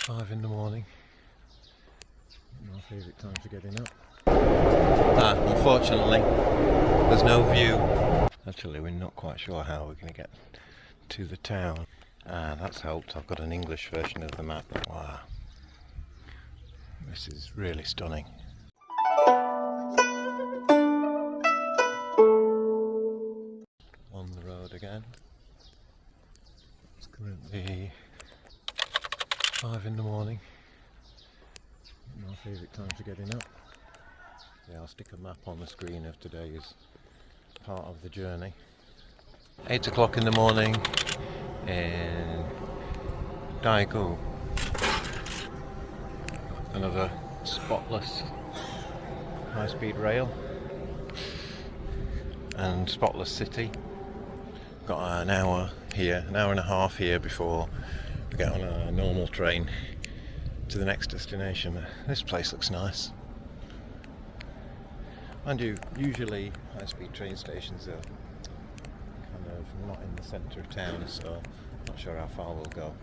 5 in the morning. My favourite time for getting up. Unfortunately, there's no view. Actually, we're not quite sure how we're going to get to the town. That's helped. I've got an English version of the map. Wow. This is really stunning. On the road again. It's currently 5 in the morning. My favourite time for getting up. Yeah, I'll stick a map on the screen of today's part of the journey. 8 o'clock in the morning in Daegu. Another spotless high-speed rail and spotless city. Got an hour here, an hour and a half here before we get on a normal train to the next destination. This place looks nice. Mind you, usually high-speed train stations are kind of not in the centre of town, so not sure how far we'll go.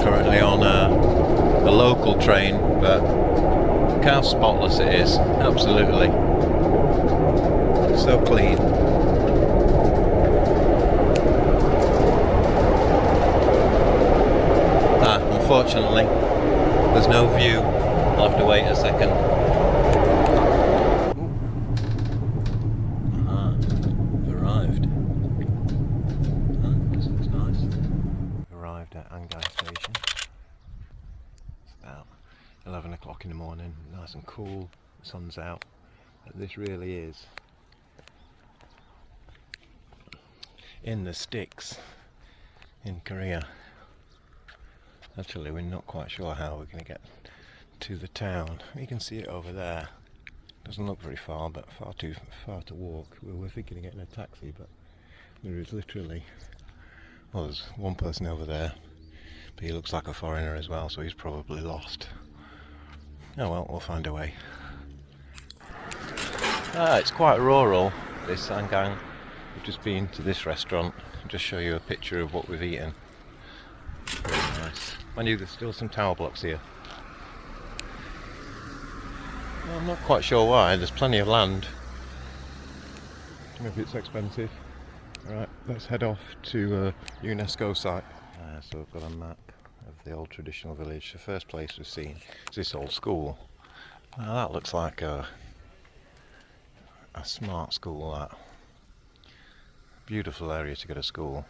Currently on a local train, but look how spotless it is. Absolutely. So clean. Unfortunately, there's no view. I'll have to wait a second. Arrived. This looks nice. Arrived at Angai Station. It's about 11 o'clock in the morning, nice and cool, the sun's out. But this really is in the sticks in Korea. Actually, we're not quite sure how we're going to get to the town. You can see it over there. Doesn't look very far, but far too far to walk. We were thinking of getting a taxi, but there is literally, well, there's one person over there, but he looks like a foreigner as well, so he's probably lost. Oh well, we'll find a way. It's quite rural, this Angang. We've just been to this restaurant. I'll just show you a picture of what we've eaten. Very nice. I knew there's still some tower blocks here. Well, I'm not quite sure why. There's plenty of land. Maybe it's expensive. Alright, let's head off to a UNESCO site. So we've got a map of the old traditional village. The first place we've seen is this old school. Now that looks like a smart school. That beautiful area to go to school.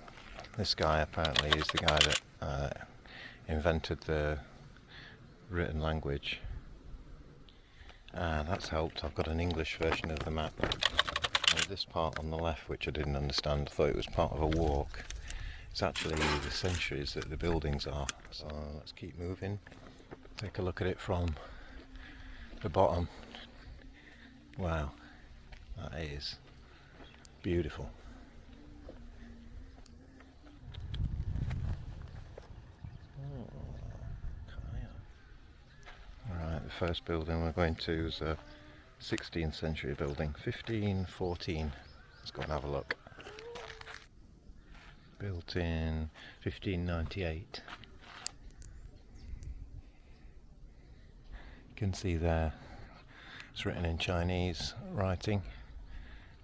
This guy apparently is the guy that invented the written language. That's helped. I've got an English version of the map. This part on the left, which I didn't understand, I thought it was part of a walk. It's actually the centuries that the buildings are. So let's keep moving. Take a look at it from the bottom. Wow, that is beautiful. Alright, the first building we're going to is a 16th century building, 1514. Let's go and have a look. Built in 1598. You can see there it's written in Chinese writing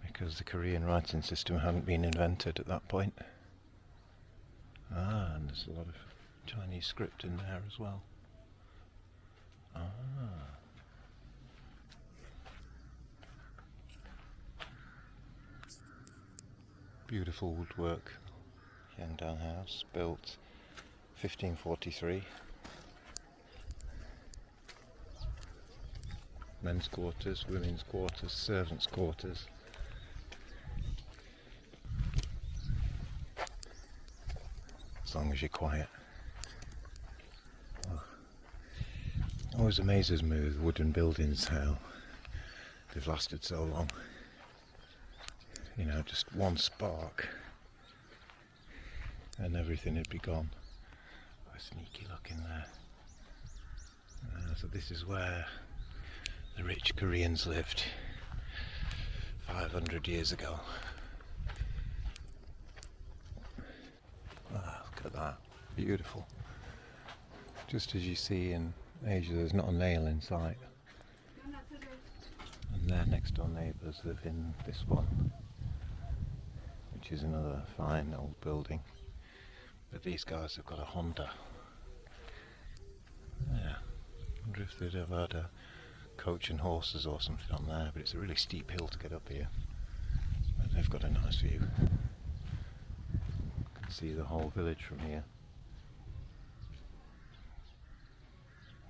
because the Korean writing system hadn't been invented at that point. And there's a lot of Chinese script in there as well. Beautiful woodwork. Yangdang House, built 1543. Men's quarters, women's quarters, servants' quarters. As long as you're quiet. Always amazes me with wooden buildings how they've lasted so long. You know, just one spark and everything would be gone. Oh, a sneaky look in there. So this is where the rich Koreans lived 500 years ago. Wow, look at that. Beautiful. Just as you see in Asia, there's not a nail in sight. And their next door neighbours live in this one, which is another fine old building. But these guys have got a Honda. Yeah, I wonder if they'd have had a coach and horses or something on there, but it's a really steep hill to get up here. But they've got a nice view. You can see the whole village from here.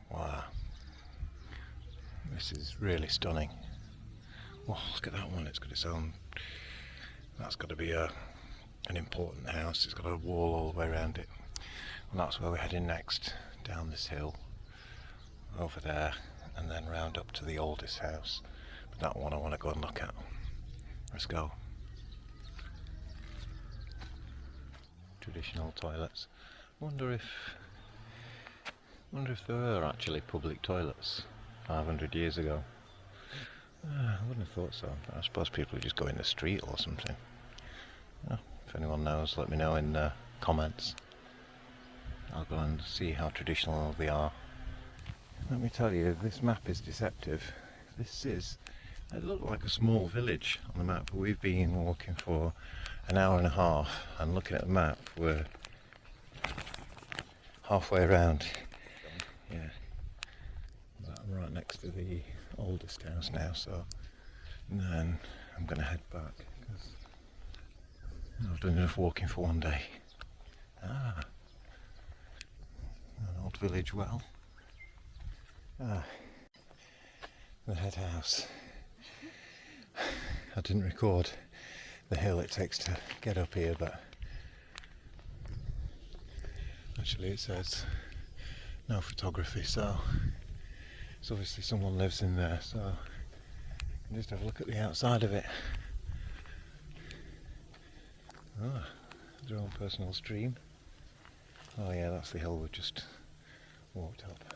Wow, this is really stunning. Oh, look at that one, it's got its own, that's got to be an important house. It's got a wall all the way around it. And that's where we're heading next, down this hill, over there, and then round up to the oldest house. But that one I want to go and look at. Let's go. Traditional toilets. Wonder if there were actually public toilets 500 years ago. I wouldn't have thought so. I suppose people would just go in the street or something. If anyone knows, let me know in the comments. I'll go and see how traditional they are. Let me tell you, this map is deceptive. It looked like a small village on the map, but we've been walking for an hour and a half, and looking at the map, we're halfway around. Yeah, but I'm right next to the oldest house now, so then I'm going to head back because I've done enough walking for one day. An old village well. The head house. I didn't record the hill it takes to get up here, but actually it says no photography, so it's obviously someone lives in there, so you can just have a look at the outside of it. Their own personal stream. Oh yeah, that's the hill we just walked up.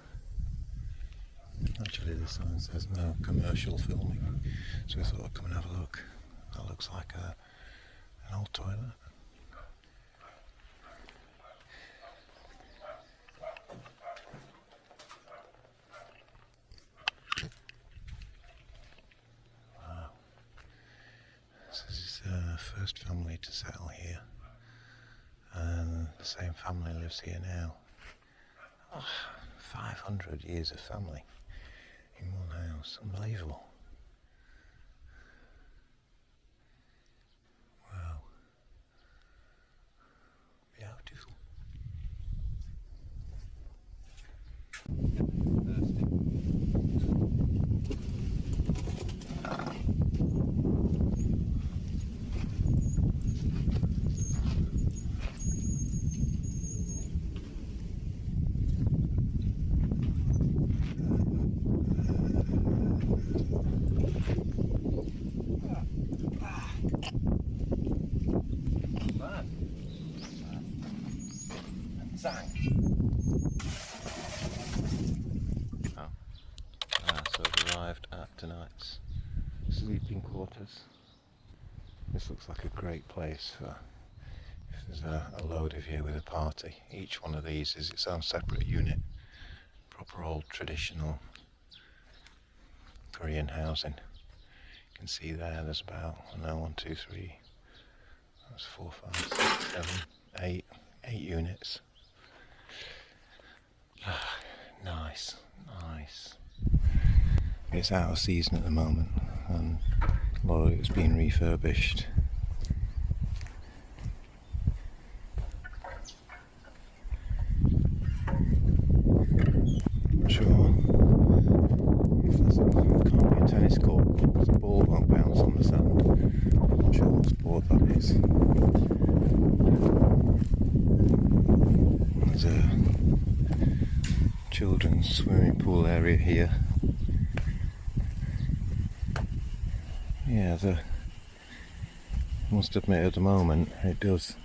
Actually the sign says no commercial filming, so we thought I'd come and have a look. That looks like an old toilet. Wow. This is the first family to settle here, and the same family lives here now. 500 years of family in one house. Unbelievable. Wow. Beautiful. So I've arrived at tonight's sleeping quarters. This looks like a great place for if there's a load of you with a party. Each one of these is its own separate unit. Proper old traditional Korean housing. You can see there's about, 1, 2, 3, that's 4, 5, 6, 7, 8 units. Nice. It's out of season at the moment, and a lot of it's been refurbished. Not sure if it can't be a tennis court because the ball won't bounce on the sand. I'm not sure what sport that is. There's a children's swimming pool area here. Yeah, I must admit at the moment it does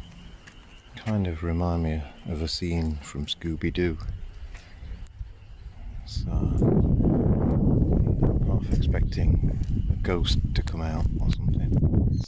kind of remind me of a scene from Scooby-Doo. So I'm half expecting a ghost to come out or something.